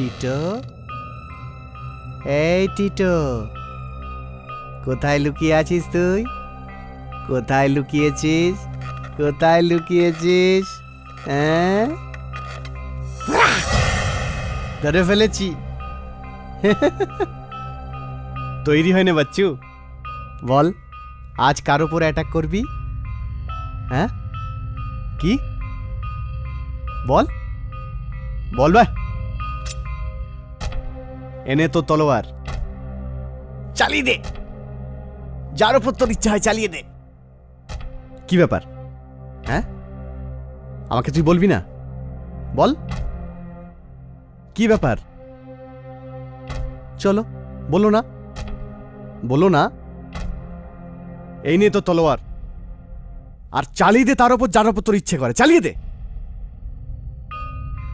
Tito, এই Tito, কোথায় লুকিয়ে আছিস তুই? কোথায় লুকিয়েছিস? কোথায় লুকিয়েছিস? হ্যাঁ, ধরে ফেলেছি। তৈরি হয় না বাচ্চু? বল, আজ কার উপর অ্যাটাক করবি? হ্যাঁ, কি বল বল ভাই, এনে তো তলোয়ার, চালিয়ে দে, যার উপর তোর ইচ্ছা হয় চালিয়ে দে। কি ব্যাপার? হ্যাঁ, আমাকে তুই বলবি না? বল, কি ব্যাপার? চলো, বলো না, বলো না। এই নিয়ে তো তলোয়ার, আর চালিয়ে দে তার উপর যার উপর তোর ইচ্ছে করে, চালিয়ে দে।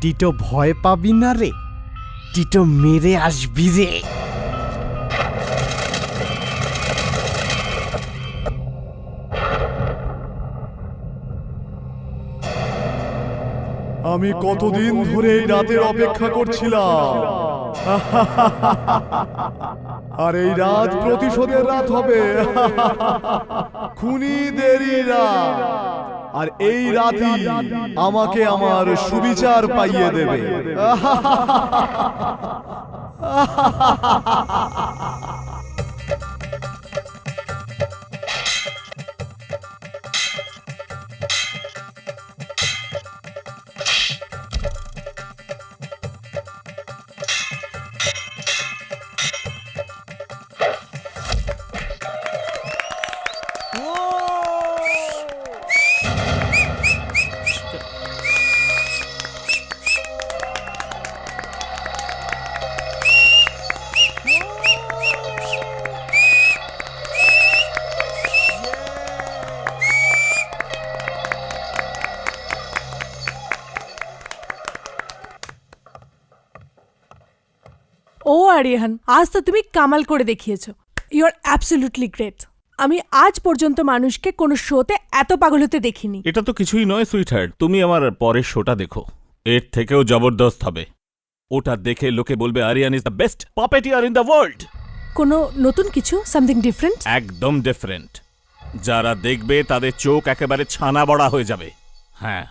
টিটো ভয় পাবি না রে, টিটো মেরে আসবি রে। আমি কতদিন ধরে এই রাতের অপেক্ষা করছিলাম, আর এই রাত প্রতিশোধের রাত হবে। খুনিদেরই রাত, আর এই রাতই আমাকে আমার সুবিচার পাইয়ে দেবে। ও আরিয়ান, আজ তো তুমি কামাল করে দেখিয়েছো। You are absolutely great. আমি আজ পর্যন্ত মানুষকে কোনো শোতে এত পাগল হতে দেখিনি। এটা তো কিছুই নয় সুইটহার্ট, তুমি আমার পরের শোটা দেখো, এর থেকেও জবরদস্ত হবে। ওটা দেখে লোকে বলবে Aryan is the best puppeteer in the world. কোনো নতুন কিছু, সামথিং ডিফারেন্ট? একদম ডিফারেন্ট। যারা দেখবে তাদের চোখ একেবারে ছানা বড়া হয়ে যাবে। হ্যাঁ,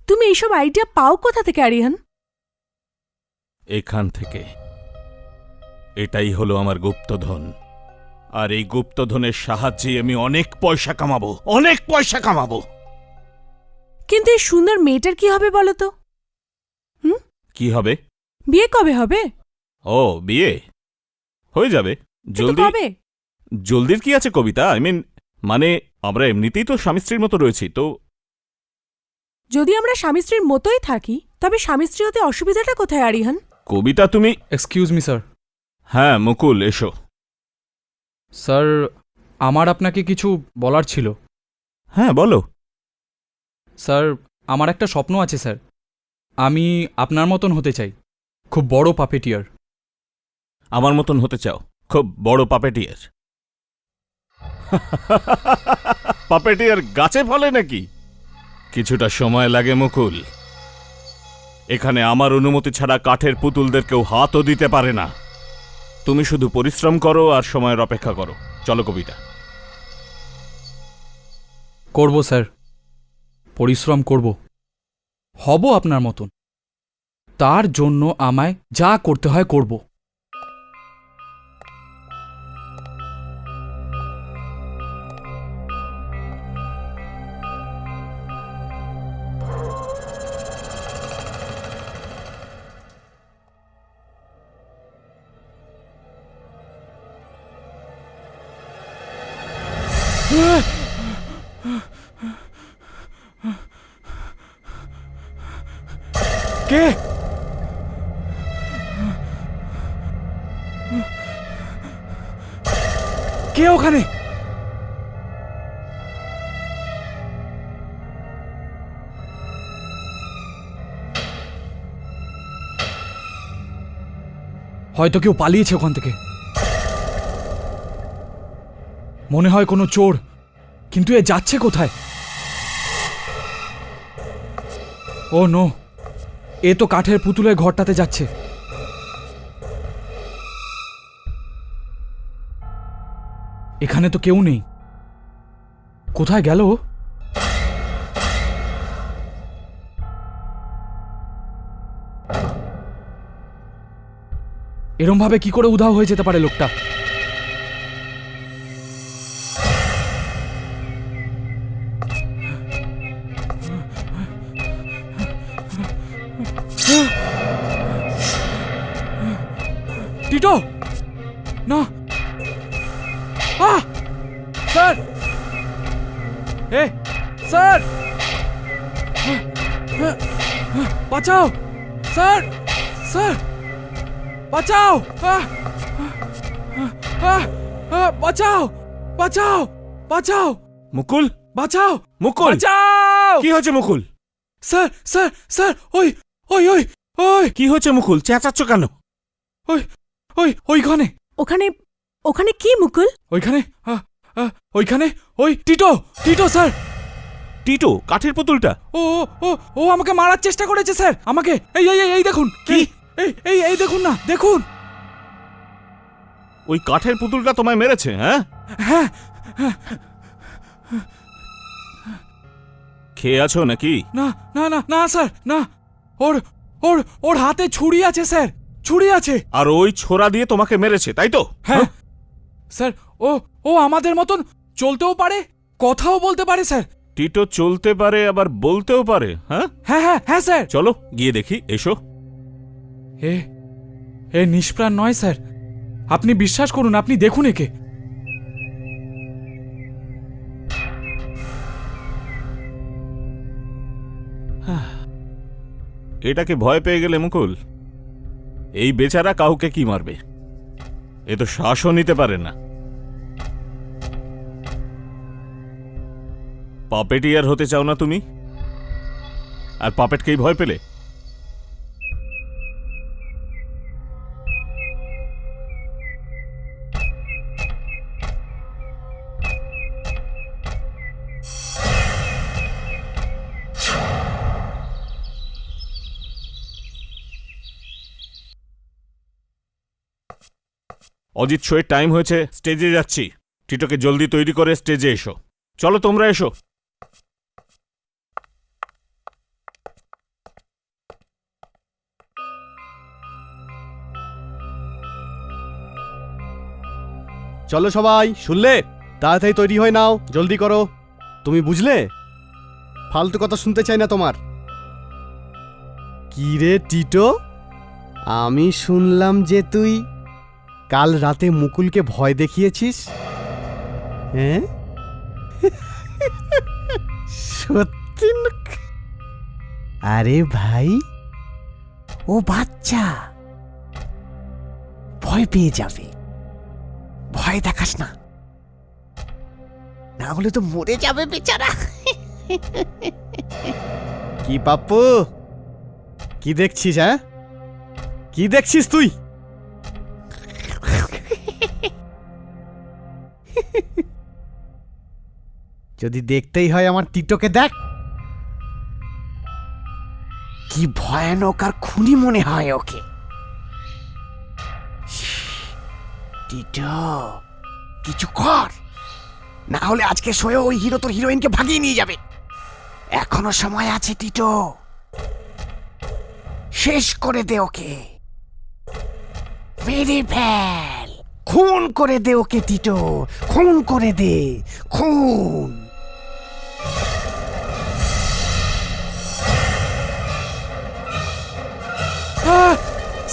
তুমি এইসব আইডিয়া পাও কোথা থেকে আরিয়ান? এখান থেকে। এটাই হলো আমার গুপ্তধন, আর এই গুপ্তধনের সাহায্যে আমি অনেক পয়সা কামাবো, অনেক পয়সা কামাবো। কিন্তু এই সুন্দর মেয়েটার কি হবে বলো তো? কি হবে? বিয়ে কবে হবে? ও, বিয়ে হয়ে যাবে জলদি। কবে? জলদির কি আছে কবিতা? মানে আমরা এমনিতেই তো স্বামী স্ত্রীর মতো রয়েছি তো। যদি আমরা স্বামী স্ত্রীর মতোই থাকি, তবে স্বামী স্ত্রী হতে অসুবিধাটা কোথায় আরিয়ান? কবিতা তুমি। Excuse me sir. হ্যাঁ মুকুল, এসো। স্যার, আমার আপনাকে কিছু বলার ছিল। হ্যাঁ বলো। স্যার, আমার একটা স্বপ্ন আছে স্যার। আমি আপনার মতন হতে চাই, খুব বড় পাপেটিয়ার। আমার মতন হতে চাও? খুব বড় পাপেটিয়ার? পাপেটিয়ার গাছে ফলে নাকি? কিছুটা সময় লাগে মুকুল। এখানে আমার অনুমতি ছাড়া কাঠের পুতুলদের কেউ হাতও দিতে পারে না। তুমি শুধু পরিশ্রম করো আর সময়ের অপেক্ষা করো। চলো কবিতা। করব স্যার, পরিশ্রম করব, হব আপনার মতন। তার জন্য আমায় যা করতে হয় করব। কে? কে ওখানে? হয়তো কেউ পালিয়েছে ওখান থেকে। মনে হয় কোনো চোর, কিন্তু এ যাচ্ছে কোথায়? ও নো, এ তো কাঠের পুতুলের ঘরটাতে যাচ্ছে। এখানে তো কেউ নেই, কোথায় গেল ও? এরম ভাবে কি করে উধাও হয়ে যেতে পারে লোকটা? টিটো, না, স্যার, স্যার, বাঁচাও স্যার, স্যার বাঁচাও, বাঁচাও, বাঁচাও, বাঁচাও, মুকুল, বাঁচাও, মুকুল, বাঁচাও। কি হয়েছে মুকুল? স্যার, স্যার, স্যার, ওই ওই ওই ওই কি হয়েছে মুকুল? চেঁচাচ্ছ কেন? ওই ওই ওইখানে, ওখানে ওখানে কি মুকুল? ওইখানে, ওইখানে, ওই টিটো, টিটো স্যার। টিটো, কাঠের পুতুলটা? ও ও ও ও আমাকে মারার চেষ্টা করেছে স্যার, আমাকে। এই এই এই দেখুন, কি? এই এই এই দেখুন না, দেখুন। ওই কাঠের পুতুলটা তোমায় মেরেছে? হ্যাঁ, হ্যাঁ, খেয়ে আছো নাকি? না না না না স্যার, না, ওর ওর ওর হাতে ছুরি আছে স্যার, ছুরি আছে। আর ওই ছোরা দিয়ে তোমাকে মেরেছে, তাই তো? হ্যাঁ স্যার, ও ও আমাদের মতন চলতেও পারে, কথাও বলতে পারে স্যার। টিটো চলতে পারে, আবার বলতেও পারে? হ্যাঁ, হ্যাঁ হ্যাঁ হ্যাঁ স্যার। চলো গিয়ে দেখি, এসো। এ এ নিষ্প্রাণ নয় স্যার, আপনি বিশ্বাস করুন, আপনি দেখুন একে। এটাকে ভয় পেয়ে গেলে মুকুল? এই বেচারা কাউকে কি মারবে? এ তো শ্বাসও নিতে পারে না। পাপেটিয়ার হতে চাও না তুমি? আর পাপেটকেই ভয় পেলে? অজিত শোয়ের টাইম হয়েছে, স্টেজে যাচ্ছি। টিটোকে জলদি তৈরি করে স্টেজে এসো। চলো তোমরা এসো। চলো সবাই, শুনলে? তাড়াতাড়ি তৈরি হয়ে নাও, জলদি করো। তুমি বুঝলে? ফালতু কথা শুনতে চাই না তোমার। কি রে টিটো, আমি শুনলাম যে তুই কাল রাতে মুকুলকে ভয় দেখিয়েছিস। হ্যাঁ, সত্যি? আরে ভাই, ও বাচ্চা, ভয় পেয়ে যাবে। ভয় দেখাস না, না হলে তো মরে যাবে বেচারা। কি পাপ্পু, কি দেখছিস? হ্যাঁ, কি দেখছিস তুই? যদি দেখতেই হয় আমার টিটোকে দেখ, কি ভয়ানক আর খুনি মনে হয় ওকে। টিটো, কিছু কর, না হলে আজকে শোয়ে ওই হিরো তোর হিরোইনকে ভাগিয়ে নিয়ে যাবে। এখনো সময় আছে টিটো, শেষ করে দে ওকে, মেরে ফেল, খুন করে দে ওকে টিটো, খুন করে দে, খুন।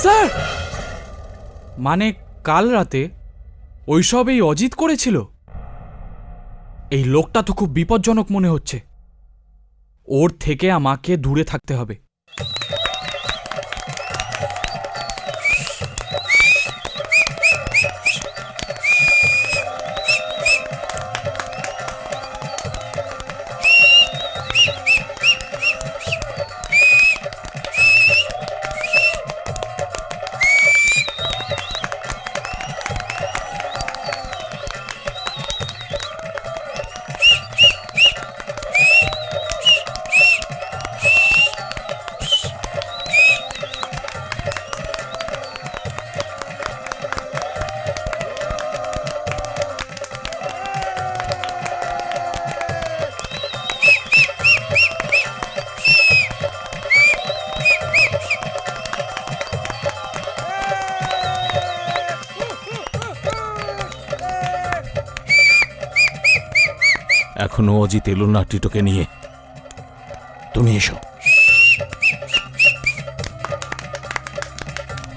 স্যার, মানে কাল রাতে ওইসব এই অজিত করেছিল? এই লোকটা তো খুব বিপজ্জনক মনে হচ্ছে, ওর থেকে আমাকে দূরে থাকতে হবে। এখনো অজিত এলো না টিটোকে নিয়ে। তুমি এসো।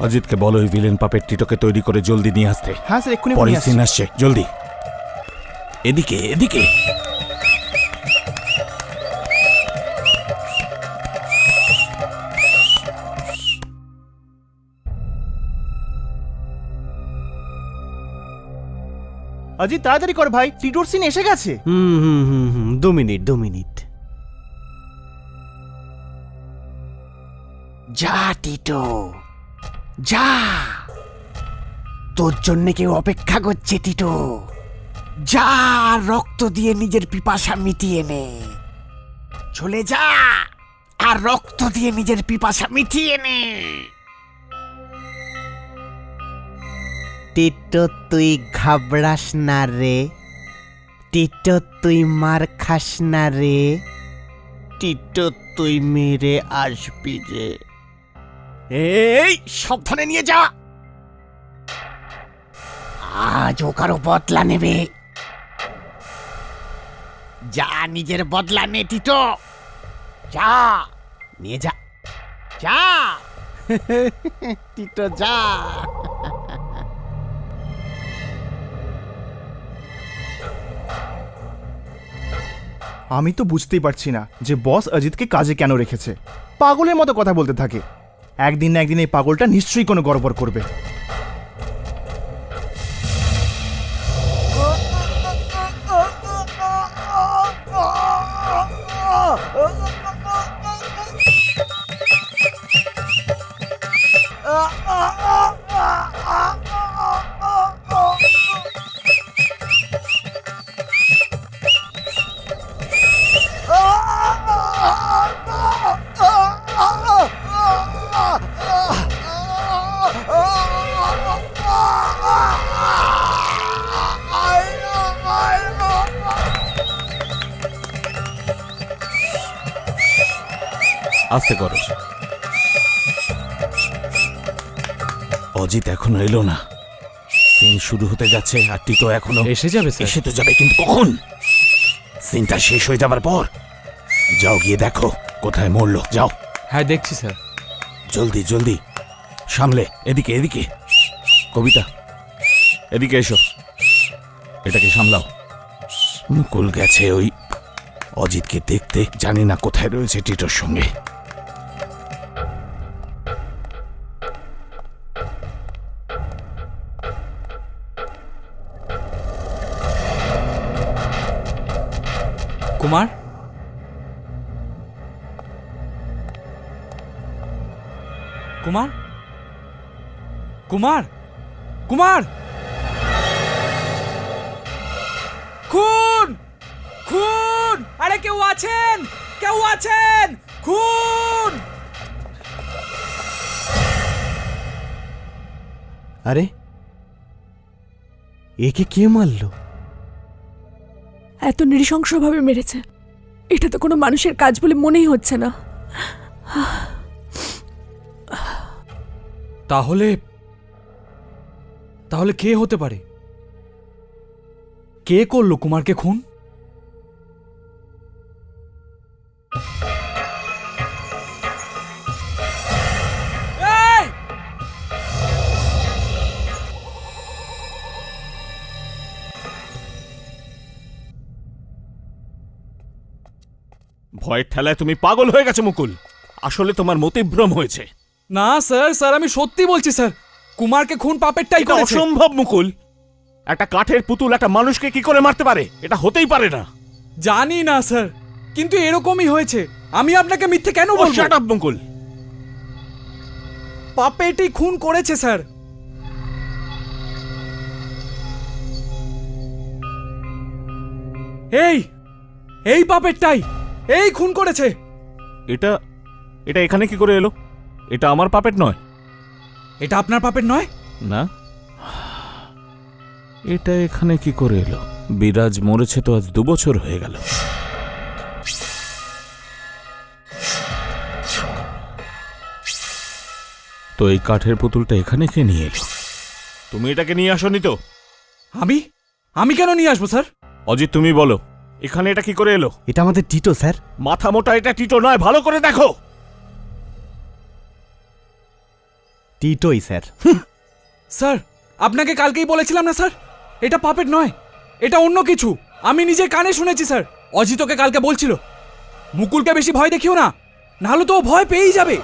অজিতকে বলো ওই ভিলেন পাপের টিটোকে তৈরি করে জলদি নিয়ে আসতে। হ্যাঁ স্যার, এক্ষুনি পরে নিয়ে আসছি। সিন আসছে, জলদি। এদিকে এদিকে। অজিত তাড়াতাড়ি কর ভাই, টিটোর সিন এসে গেছে। হুম, 2 মিনিট। যা টিটো যা, তোর জন্য কেউ অপেক্ষা করছে টিটো। যা, রক্ত দিয়ে নিজের পিপাসা মিটিয়ে নে। চলে যা আর রক্ত দিয়ে নিজের পিপাসা মিটিয়ে নে। টিটো তুই ঘাবড়াস না রে, টিটো তুই মার খাস না রে, টিটো তুই মেরে আসবি রে। এই সাবধানে নিয়ে যা, আজ ও কারো বদলা নেবে। যা, নিজের বদলা নে টিটো, যা নিয়ে যা, যা টিটো যা। আমি তো বুঝতেই পারছি না যে বস অজিতকে কাজে কেন রেখেছে। পাগলের মতো কথা বলতে থাকে। একদিন না একদিন এই পাগলটা নিশ্চয়ই কোনো গড়বড় করবে। আস্তে করো। অজিত এখনো এলো না, সিন শুরু হতে যাচ্ছে আর টিটো এখনো এসে যাবে স্যার। এসে তো যাবে, কিন্তু কখন? সিনটা শেষ হয়ে যাবার পর। যাও গিয়ে দেখো কোথায় মরলো, যাও। হ্যাঁ দেখছি স্যার। জলদি জলদি, সামলে। এদিকে এদিকে। কবিতা এদিকে এসো, এটাকে সামলাও। মুকুল গেছে ওই অজিতকে দেখতে, জানি না কোথায় রয়েছে টিটোর সঙ্গে। কুমার, কুমার, কুমার, কুমার, খুন, খুন! আরে কেউ আছেন? কেউ আছেন? খুন! আরে একে কে মারলো? এত নৃশংসভাবে মেরেছে, এটা তো কোনো মানুষের কাজ বলে মনেই হচ্ছে না। তাহলে তাহলে কে হতে পারে? কে করলো কুমারকে খুন? এই! ভয়ের ঠেলায় তুমি পাগল হয়ে গেছো মুকুল। আসলে তোমার মতিভ্রম হয়েছে। না স্যার, স্যার আমি সত্যি বলছি স্যার, কুমারকে খুন পাপেরটাই এটা করেছে। অসম্ভব মুকুল। একটা কাঠের পুতুল একটা মানুষকে কি করে মারতে পারে? এটা হতেই পারে না। জানি না স্যার, কিন্তু এরকমই হয়েছে। আমি আপনাকে মিথ্যে কেন বলবো? শাট আপ মুকুল। পাপেটি খুন করেছে স্যার। এই এই পাপেরটাই এই খুন করেছে। এটা এটা এখানে কি করে এলো? এটা আমার পাপেট নয়। এটা আপনার পাপের নয়? না, এটা এখানে কি করে এলো? বিরাজ মরেছে তো আজ 2 বছর হয়ে গেল। তো এই কাঠের পুতুলটা এখানে কে নিয়ে এলো? তুমি এটাকে নিয়ে আসোনি তো? আমি আমি কেন নিয়ে আসবো স্যার? অজিত তুমি বলো, এখানে এটা কি করে এলো? এটা আমাদের টিটো স্যার। মাথা মোটা এটা টিটো নয়, ভালো করে দেখো। টিটোই স্যার। স্যার, আপনাকে কালকেই বলেছিলাম না স্যার, এটা পাপেট নয়, এটা অন্য কিছু। আমি নিজের কানে শুনেছি স্যার। অজিত ওকে কালকে বলছিল মুকুলকে বেশি ভয় দেখিও না, নাহলে তো ও ভয় পেয়েই যাবে।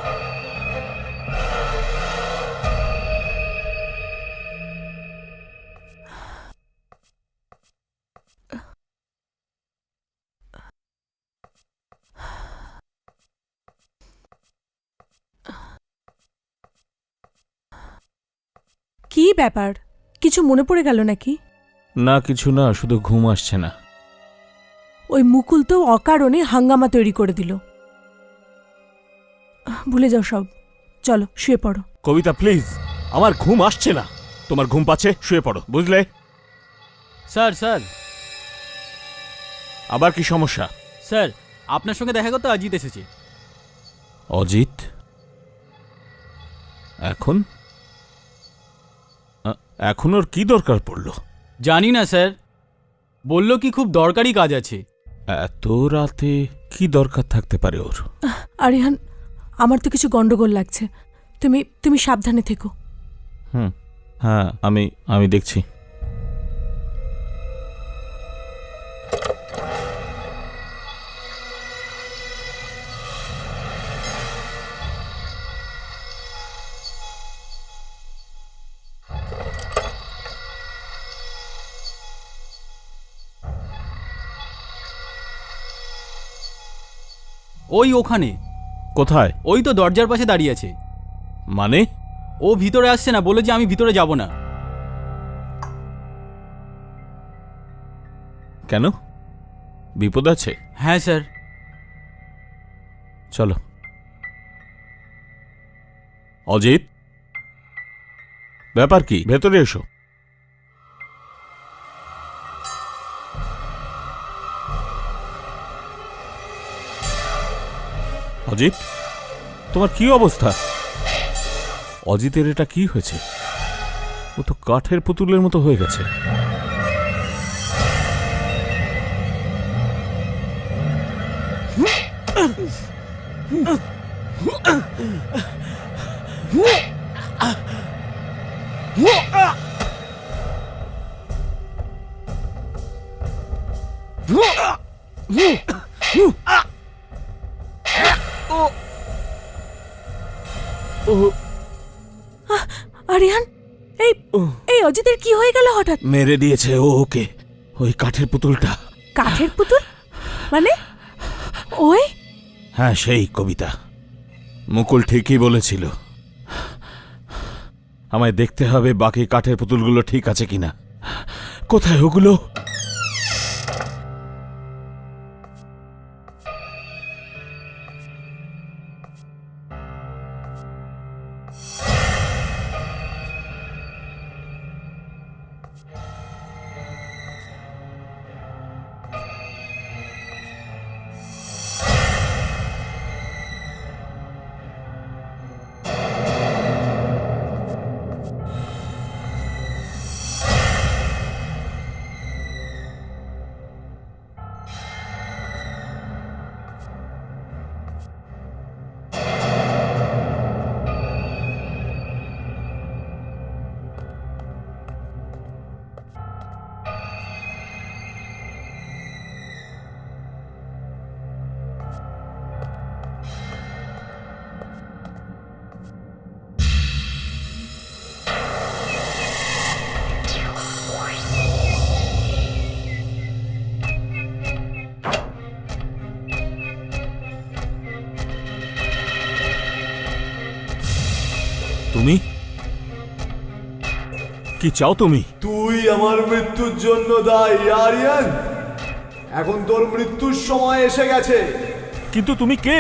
কি ব্যাপার, কিছু মনে পড়ে গেল নাকি? না কিছু না, শুধু ঘুম আসছে না। ওই মুকুল তো অকারণে হাঙ্গামা তৈরি করে দিল। ভুলে যাও সব, চলো শুয়ে পড়ো। কবিতা প্লিজ, আমার ঘুম আসছে না। তোমার ঘুম পাচ্ছে, শুয়ে পড়ো, বুঝলে? স্যার স্যার আবার কি সমস্যা? স্যার, আপনার সঙ্গে দেখা করতে অজিত এসেছে। অজিত? এখন এখন ওর কি দরকার পড়লো? জানি না স্যার, বলল কি খুব দরকারি কাজ আছে। এত রাতে কি দরকার থাকতে পারে ওর? আরিহান, আমার তো কিছু গন্ডগোল লাগছে। তুমি তুমি সাবধানে থেকো। হ্যাঁ, আমি দেখছি। ওই ওখানে। কোথায়? ওই তো দরজার পাশে দাঁড়িয়ে আছে। মানে? ও ভিতরে আসছে না, বলে যে আমি ভিতরে যাব না। কেন? বিপদ আছে? হ্যাঁ স্যার। চলো। অজিত, ব্যাপার কি? ভেতরে এসো। অজিত, তোমার কি অবস্থা? অজিতের এটা কি হয়েছে? ও তো কাঠের পুতুলের মতো হয়ে গেছে। আরিহান, এই এই অজিতের কি হয়ে গেল হঠাৎ? মেরে দিয়েছে ও ওকে, ওই কাঠের পুতুলটা। কাঠের পুতুল মানে? ওই হ্যাঁ, সেই কবিতা। মুকুল ঠিকই বলেছিল। আমায় দেখতে হবে বাকি কাঠের পুতুলগুলো ঠিক আছে কিনা। কোথায় ওগুলো? তুমি কি চাও? তুমি তুই আমার মৃত্যুর জন্য দায়ী আরিয়ান। এখন তোর মৃত্যুর সময় এসে গেছে। কিন্তু তুমি কে?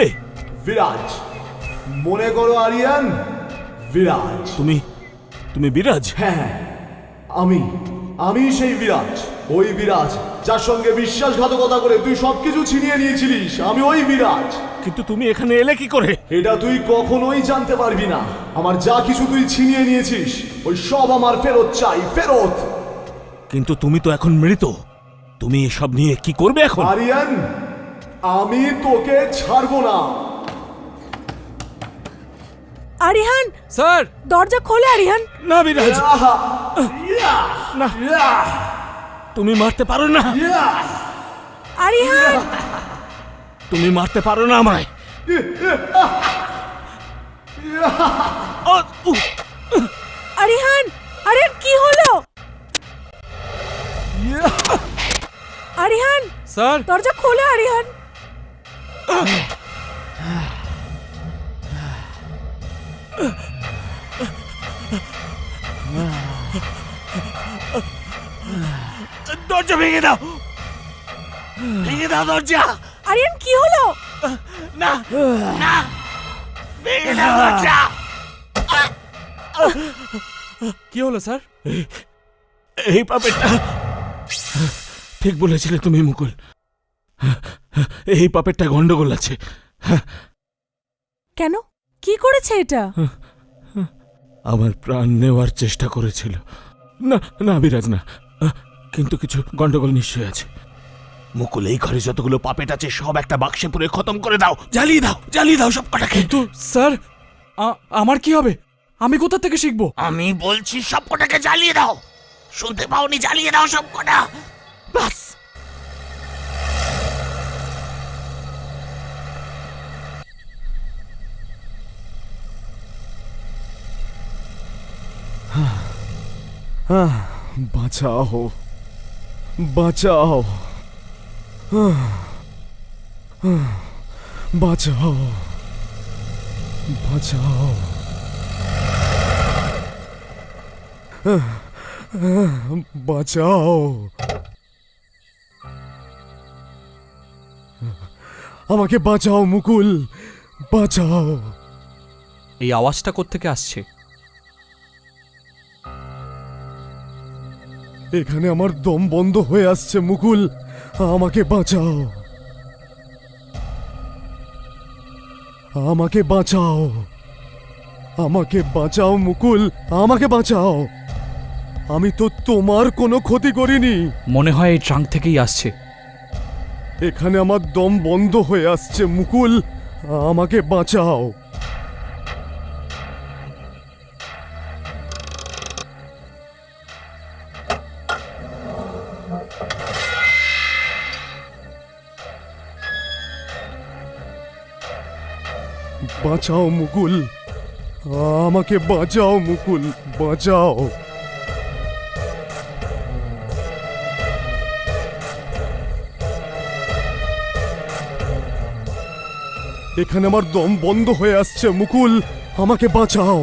বিরাজ, মনে করো আরিয়ান, বিরাজ। তুমি বিরাজ? হ্যাঁ, আমি সেই বিরাজ। ওই বিরাজ যার সঙ্গে বিশ্বাসঘাতকতা করে তুই সবকিছু ছিনিয়ে নিয়েছিলিস। আমি ওই বিরাজ। কিন্তু তুমি এখানে এলে কি করে? এটা তুই কখনোই জানতে পারবি না। আমার যা কিছু তুই ছিনিয়ে নিয়েছিস ওই সব আমার ফেরত চাই, ফেরত। কিন্তু তুমি তো এখন মৃত, তুমি এসব নিয়ে কি করবে এখন? আরিয়ান, আমি তোকে ছাড়বো না। আরিহান, স্যার দরজা খোলে আরিহান। না বিরাজ, না, তুমি মারতে পারো না, আরিহান, তুমি মারতে পারো না আমায়। ও, উ, আরিহান, আরিহান কি হলো? আরিহান, স্যার দরজা খোলে আরিহান। দরজা ভেঙে দাও, ভেঙে দাও দরজা। আরিহান কি হলো? না, না, ভেঙে দাও দরজা। কি হলো স্যার? এই পাপেটটা, ঠিক বলেছিলে তুমি মুকুল, এই পাপেটটা গন্ডগোল আছে। কেন? কি করেছে এটা? আমার প্রাণ নেওয়ার চেষ্টা করেছিল। না না বিরাজ, না, কিন্তু কিছু গন্ডগোল নিশ্চয়ই আছে। মুকুল, এই ঘরে যতগুলো পাপেট আছে সব একটা বাক্সে পুরে খতম করে দাও, জ্বালিয়ে দাও, জ্বালিয়ে দাও সব কটাকে। কিন্তু স্যার আমার কি হবে? আমি কোথা থেকে শিখবো? আমি বলছি সব কটাকে জ্বালিয়ে দাও, শুনতে পাওনি? জ্বালিয়ে দাও সব কটা, বাস। বাঁচাও, বাঁচাও, বাঁচাও, বাঁচাও, বাঁচাও, আমাকে বাঁচাও মুকুল, বাঁচাও। এই আওয়াজটা কোত্থেকে আসছে? এখানে আমার দম বন্ধ হয়ে আসছে মুকুল, আমাকে বাঁচাও, আমাকে বাঁচাও, আমাকে বাঁচাও মুকুল, আমাকে বাঁচাও। আমি তো তোমার কোনো ক্ষতি করিনি। মনে হয় এই ট্রাঙ্ক থেকেই আসছে। এখানে আমার দম বন্ধ হয়ে আসছে মুকুল, আমাকে বাঁচাও। বাঁচাও মুকুল, আমাকে বাঁচাও মুকুল, বাঁচাও। এখানে আমার দম বন্ধ হয়ে আসছে মুকুল, আমাকে বাঁচাও।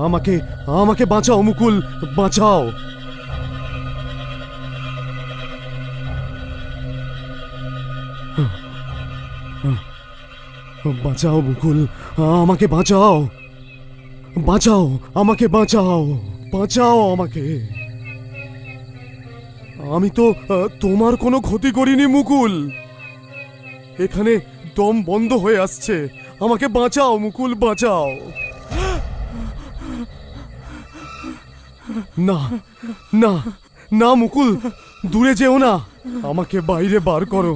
আমাকে আমাকে বাঁচাও মুকুল, বাঁচাও। বাঁচাও মুকুল, আমাকে বাঁচাও, বাঁচাও, আমাকে বাঁচাও, বাঁচাও আমাকে। আমি তো তোমার কোনো ক্ষতি করিনি মুকুল। এখানে দম বন্ধ হয়ে আসছে, আমাকে বাঁচাও মুকুল, বাঁচাও। না না না মুকুল, দূরে যেও না, আমাকে বাইরে বার করো,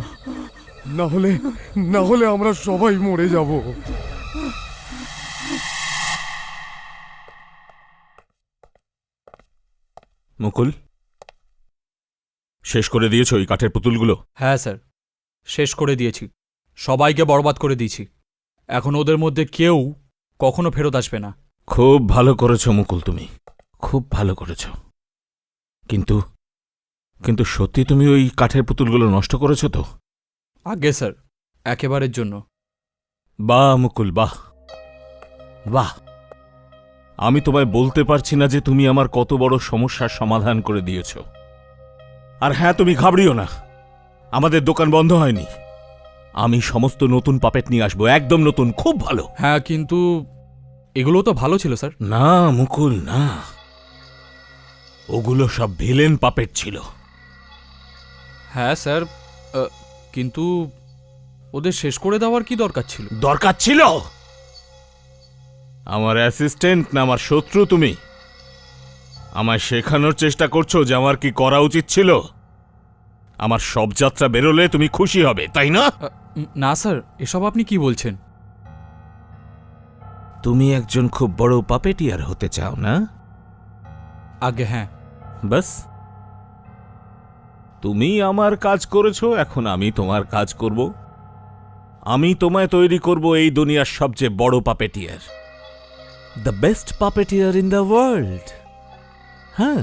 না হলে আমরা সবাই মরে যাব। মুকুল, শেষ করে দিয়েছো ওই কাঠের পুতুলগুলো? হ্যাঁ স্যার, শেষ করে দিয়েছি, সবাইকে বরবাদ করে দিয়েছি। এখন ওদের মধ্যে কেউ কখনো ফেরত আসবে না। খুব ভালো করেছো মুকুল, তুমি খুব ভালো করেছো। কিন্তু কিন্তু সত্যি তুমি ওই কাঠের পুতুলগুলো নষ্ট করেছো তো? আগে স্যার, একেবারের জন্য। বাহ মুকুল, বাহ বাহ। আমি তোমায় বলতে পারছি না যে তুমি আমার কত বড় সমস্যার সমাধান করে দিয়েছ। আর হ্যাঁ, তুমি ঘাবড়িও না, আমাদের দোকান বন্ধ হয়নি। আমি সমস্ত নতুন পাপেট নিয়ে আসবো, একদম নতুন, খুব ভালো। হ্যাঁ, কিন্তু এগুলো তো ভালো ছিল স্যার। না মুকুল, না, ওগুলো সব ভিলেন পাপেট ছিল। হ্যাঁ স্যার, কিন্তু ওদের শেষ করে দেওয়ার কি দরকার ছিল? দরকার ছিল? আমার অ্যাসিস্ট্যান্ট না আমার শত্রু তুমি? আমায় শেখানোর চেষ্টা করছো যে আমার কি করা উচিত ছিল? আমার সব যাত্রা বেরোলে তুমি খুশি হবে, তাই না? না স্যার, এসব আপনি কি বলছেন? তুমি একজন খুব বড় পাপেটিয়ার হতে চাও না? আগে হ্যাঁ। বাস, তুমি আমার কাজ করেছো, এখন আমি তোমার কাজ করব। আমি তোমায় তৈরি করব এই দুনিয়ার সবচেয়ে বড় puppeteer, the best puppeteer in the world. হ্যাঁ,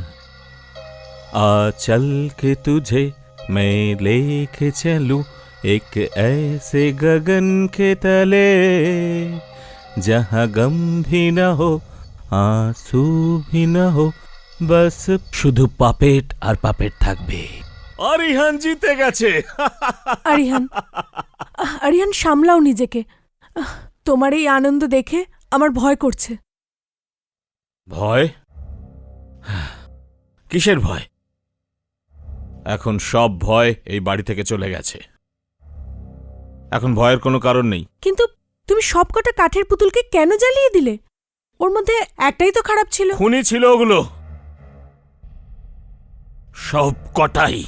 चल के तुझे मैं लेके चलूं एक ऐसे गगन के तले जहां गम भी न हो आंसू भी न हो, बस শুধু পাপেট আর পাপেট থাকবে। আরিহান জিতে গেছে। আরিহান, আরিহান সামলাও নিজেকে। তোমার এই আনন্দ দেখে আমার ভয় করছে। ভয়? কিসের ভয়? এখন সব ভয় এই বাড়ি থেকে চলে গেছে, এখন ভয়ের কোনো কারণ নেই। কিন্তু তুমি সবকটা কাঠের পুতুলকে কেন জ্বালিয়ে দিলে? ওর মধ্যে একটাই তো খারাপ ছিল। খুনি ছিল ওগুলো, সব কটাই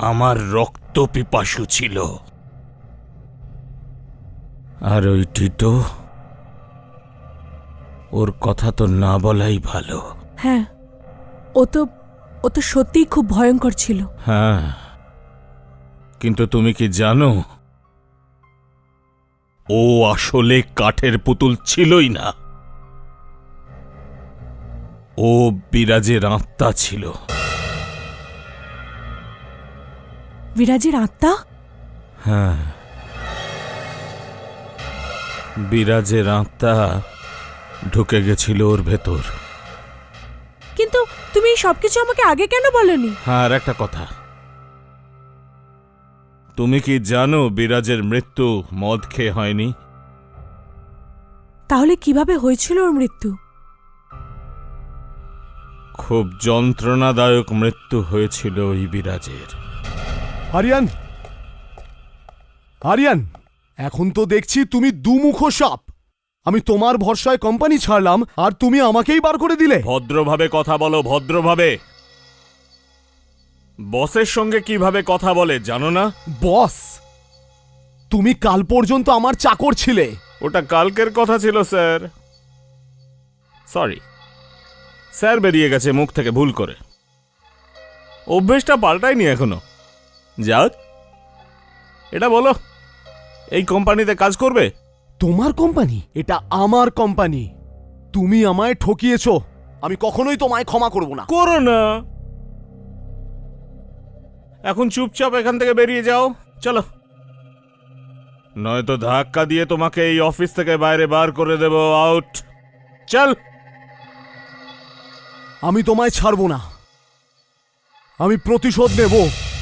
আমার রক্ত পিপাসু ছিল। আর ওই টিটো, ওর কথা তো না বলাই ভালো। হ্যাঁ, ও তো সত্যিই খুব ভয়ঙ্কর ছিল। হ্যাঁ, কিন্তু তুমি কি জানো ও আসলে কাঠের পুতুল ছিলই না, ও বিরাজের আত্মা ছিল। বিরাজের আত্মা? হ্যাঁ, বিরাজের আত্মা ঢুকে গেছিল ওর ভেতর। কিন্তু তুমি এই সবকিছু আমাকে আগে কেন বলনি? হ্যাঁ, আর একটা কথা, তুমি কি জানো বিরাজের মৃত্যু মদ খেয়ে হয়নি? তাহলে কিভাবে হয়েছিল ওর মৃত্যু? খুব যন্ত্রণাদায়ক মৃত্যু হয়েছিল ওই বিরাজের। আরিয়ান, আরিয়ান, এখন তো দেখছি তুমি দুমুখ সাপ। আমি তোমার ভরসায় কোম্পানি ছাড়লাম আর তুমি আমাকেই বার করে দিলে। ভদ্রভাবে কথা বলো, ভদ্রভাবে। বসের সঙ্গে কিভাবে কথা বলে জানো না? বস, তুমি কাল পর্যন্ত আমার চাকর ছিলে। ওটা কালকের কথা ছিল স্যার। সরি স্যার, বেরিয়ে গেছে মুখ থেকে ভুল করে। অভ্যেসটা পাল্টায়নি এখনো। যাক, এটা বলো, এই কোম্পানিতে কাজ করবে? তোমার কোম্পানি? এটা আমার কোম্পানি। তুমি আমায় ঠকিয়েছো, আমি কখনোই তোমায় ক্ষমা করব না। করো না, এখন চুপচাপ এখান থেকে বেরিয়ে যাও, চলো, নয়তো ধাক্কা দিয়ে তোমাকে এই অফিস থেকে বাইরে বার করে দেব। আউট, চল। আমি তোমায় ছাড়বো না, আমি প্রতিশোধ নেব।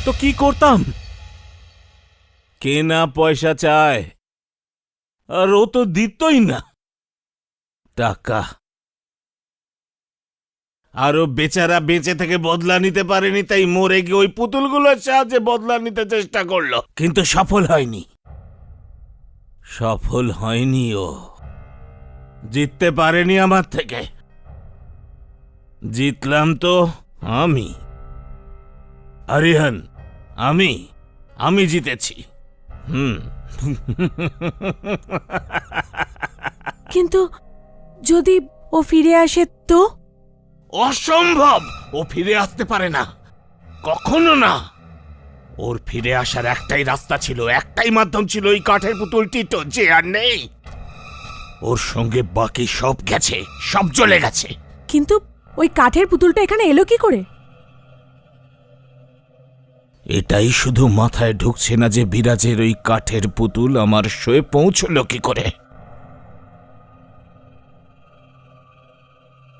তো কি করতাম? কেনা পয়সা চায়, আর ও তো দিতই না টাকা। আরো বেচারা বেঁচে থেকে বদলা নিতে পারেনি, তাই মরে গিয়ে ওই পুতুলগুলোর সাহায্যে বদলা নিতে চেষ্টা করলো, কিন্তু সফল হয়নি। সফল হয়নি, ও জিততে পারেনি আমার থেকে। জিতলাম তো আমি, আরিহান, আমি জিতেছি। কিন্তু যদি ও ফিরে আসে তো? অসম্ভব, ও ফিরে আসতে পারে না, কখনো না। ওর ফিরে আসার একটাই রাস্তা ছিল, একটাই মাধ্যম ছিল, ওই কাঠের পুতুল টিটো, যে আর নেই। ওর সঙ্গে বাকি সব গেছে, সব চলে গেছে। কিন্তু ওই কাঠের পুতুলটা এখানে এলো কি করে? এটাই শুধু মাথায় ঢুকছে না যে বিরাজের ওই কাঠের পুতুল আমার শোয়ে পৌঁছলো কি করে।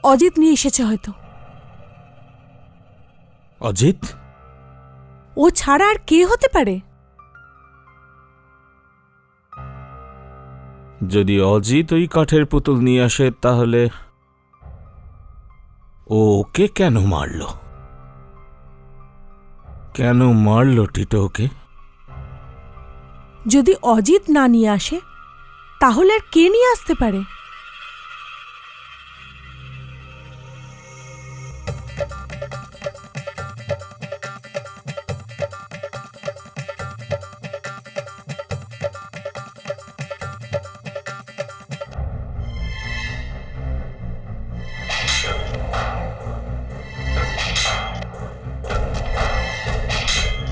অজিত নিয়ে এসেছে হয়তো। অজিত? ও ছাড়া আর কে হতে পারে? যদি অজিত ওই কাঠের পুতুল নিয়ে আসে, তাহলে ও ওকে কেন মারল? কেন মারল টিটো ওকে? যদি অজিত না নিয়ে আসে তাহলে আর কে নিয়ে আসতে পারে?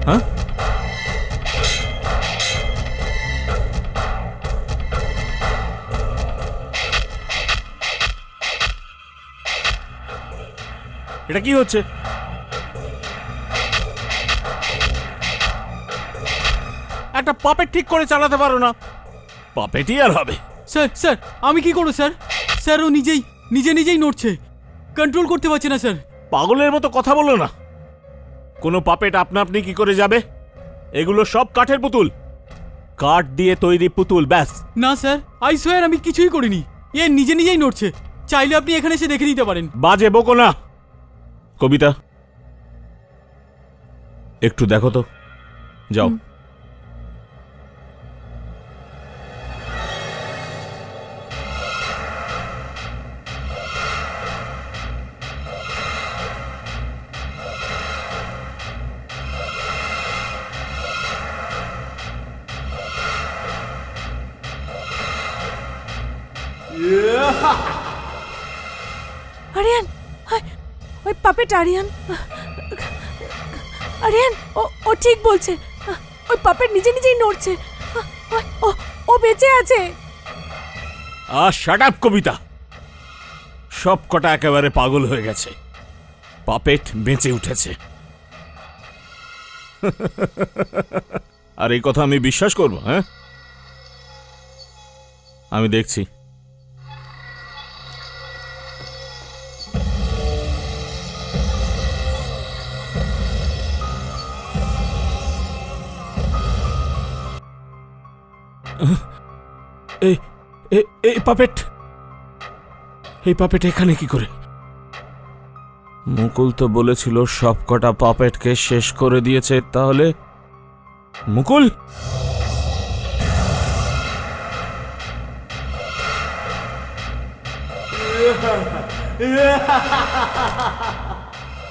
হ্যাঁ, এটা কি হচ্ছে? একটা পাপেট ঠিক করে চালাতে পারো না, পাপেটই আর হবে। স্যার স্যার আমি কি করবো স্যার? স্যার ও নিজেই নড়ছে, কন্ট্রোল করতে পারছে না স্যার। পাগলের মতো কথা বলো না। কোনো পাপেট আপনা আপনি কি করে যাবে? এগুলো সব কাঠের পুতুল, কাঠ দিয়ে তৈরি পুতুল, ব্যাস। না স্যার, আই সোয়ার আমি কিছুই করিনি। এ নিজেই নড়ছে। চাইলে আপনি এখানে এসে দেখে দিতে পারেন। বাজে বকো না। কবিতা, একটু দেখো তো, যাও। আরিয়ান, ওই পাপেট আরিয়ান, আরিয়ান ও ঠিক বলছে। ওই পাপেট নিজেই নড়ছে। ও বেঁচে আছে। শাট আপ কবিতা, সব কটা একেবারে পাগল হয়ে গেছে। পাপেট বেঁচে উঠেছে। আর এই কথা আমি বিশ্বাস করব? হ্যাঁ, আমি দেখছি। এই পাপেট এখানে কি করে? মুকুল তো বলেছিল সব কটা পাপেটকে শেষ করে দিয়েছে। তাহলে মুকুল?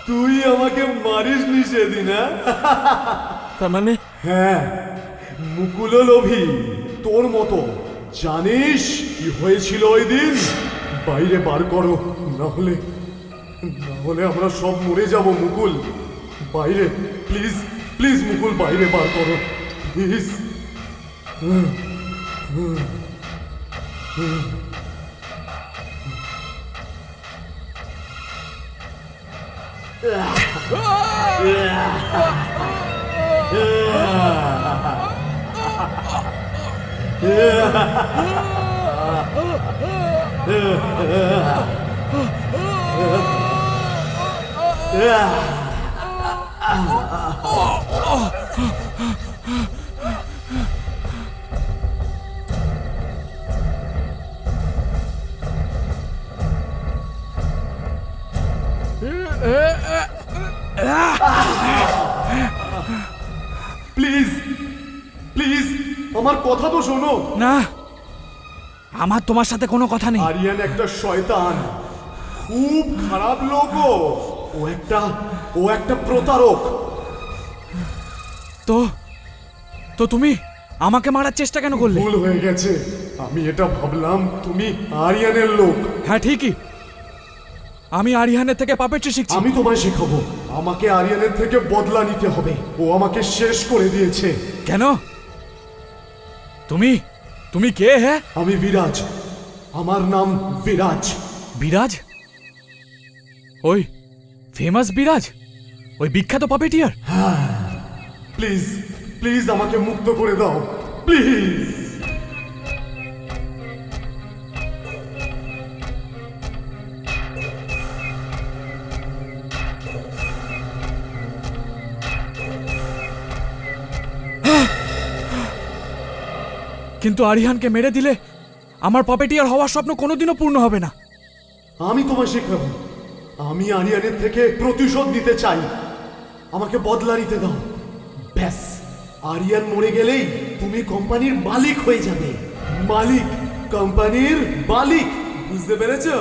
তুই আমাকে মারিস নি সেদিন, হ্যাঁ? তার মানে হ্যাঁ, মুকুল লোভী তোর মতো। জানিস কি হয়েছিল ওই দিন? বাইরে বার করো, না হলে আমরা সব মরে যাব। মুকুল বাইরে, প্লিজ প্লিজ মুকুল বাইরে বার করো, প্লিজ। প্লিজ প্লিজ আমার কথা তো শোনো। না, আমার তোমার সাথে কোনো কথা নেই। আরিয়ান একটা শয়তান, খুব খারাপ লোক। ও একটা প্রতারক। তো তুমি আমাকে মারার চেষ্টা কেন করলে? ভুল হয়ে গেছে। আমি এটা ভাবলাম তুমি আরিয়ানের লোক। হ্যাঁ ঠিকই, আমি আরিয়ানের থেকে পাপেট্রি শিখছি। আমি তোমায় শেখাবো। আমাকে আরিয়ানের থেকে বদলা নিতে হবে। ও আমাকে শেষ করে দিয়েছে। কেন? তুমি কে? হ্যাঁ, আমি বিরাজ। আমার নাম বিরাজ। বিরাজ? ওই ফেমাস বিরাজ, ওই বিখ্যাত পাপেটিয়ার? প্লিজ প্লিজ আমাকে মুক্ত করে দাও, প্লিজ। কিন্তু আরিয়ানকে মেরে দিলে আমার পাপেটিয়ার হওয়ার স্বপ্ন কোনোদিনও পূর্ণ হবে না। আমি তোমায় শেখাবো। আমি আরিয়ানের থেকে প্রতিশোধ নিতে চাই। আমাকে বদলা নিতে দাও, ব্যাস। আরিয়ান মরে গেলেই তুমি কোম্পানির মালিক হয়ে যাবে। মালিক। কোম্পানির মালিক, বুঝতে পেরেছো?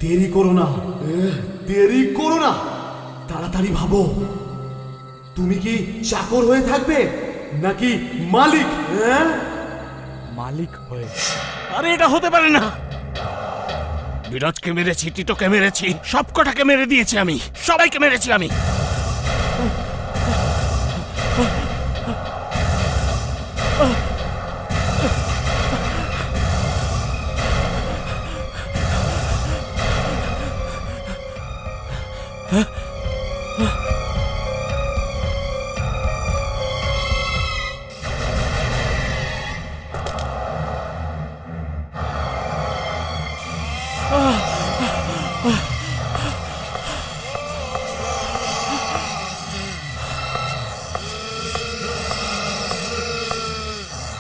দেরি করো না, দেরি করো না, তাড়াতাড়ি ভাবো, তুমি কি চাকর হয়ে থাকবে নাকি মালিক? মালিক হয়ে। আরে এটা হতে পারে না। বিরাজকে মেরেছি, টিটোকে মেরেছি, সবকটাকে মেরে দিয়েছি আমি, সবাইকে মেরেছি আমি।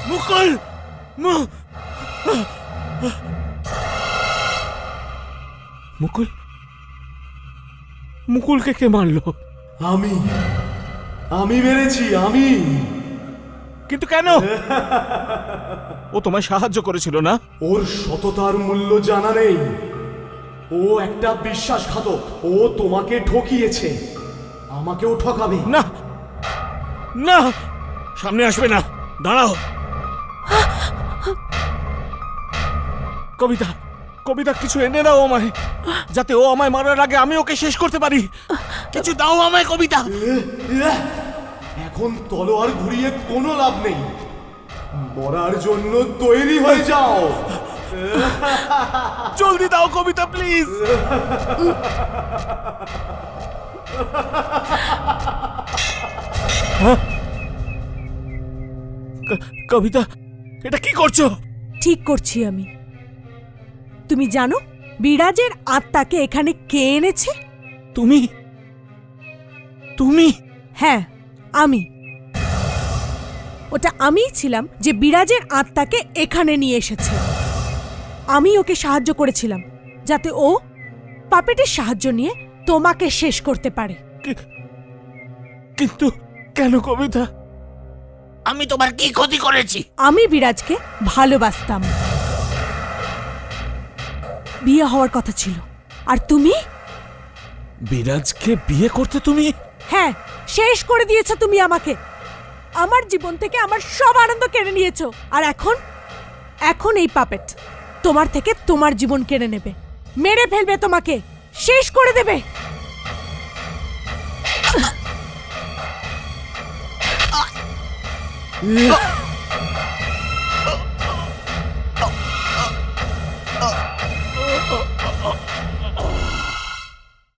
মুকুল, মুকুল, মুকুলকে কে মারলো? আমি আমি মেরেছি, আমি। কিন্তু কেন? ও তোমায় সাহায্য করেছিল না? ওর সততার মূল্য জানা নেই, ও একটা বিশ্বাসঘাতক। ও তোমাকে ঠকিয়েছে, আমাকেও ঠকাবে। না না, সামনে আসবে না, দাঁড়াও। কবিতা, কবিতা কিছু এনে দাও আমায়, যাতে ও আমায় মারার আগে আমি ওকে শেষ করতে পারি। কিছু দাও আমায় কবিতা। এখন তলোয়ার ঘুরিয়ে কোনো লাভ নেই, মরার জন্য তৈরি হয়ে যাও। জলদি দাও কবিতা প্লিজ। কবিতা, এটা কি করছো? ঠিক করছি আমি। তুমি জানো বিরাজের আত্মাকে এখানে কে এনেছে? তুমি তুমি হ্যাঁ, আমি। ওটা আমিই ছিলাম যে বিরাজের আত্মাকে এখানে নিয়ে এসেছে। আমি ওকে সাহায্য করেছিলাম যাতে ও পাপেটের সাহায্য নিয়ে তোমাকে শেষ করতে পারে। কিন্তু কেন কবিতা? আমি তোমার কি ক্ষতি করেছি? আমি বিরাজকে ভালোবাসতাম, বিয়ে হওয়ার কথা ছিল। আর তুমি? বিরাজকে বিয়ে করতে তুমি? হ্যাঁ, শেষ করে দিয়েছো তুমি আমাকে। আমার জীবন থেকে আমার সব আনন্দ কেড়ে নিয়েছো। আর এখন এই পাপেট তোমার থেকে তোমার জীবন কেড়ে নেবে, মেরে ফেলবে, তোমাকে শেষ করে দেবে।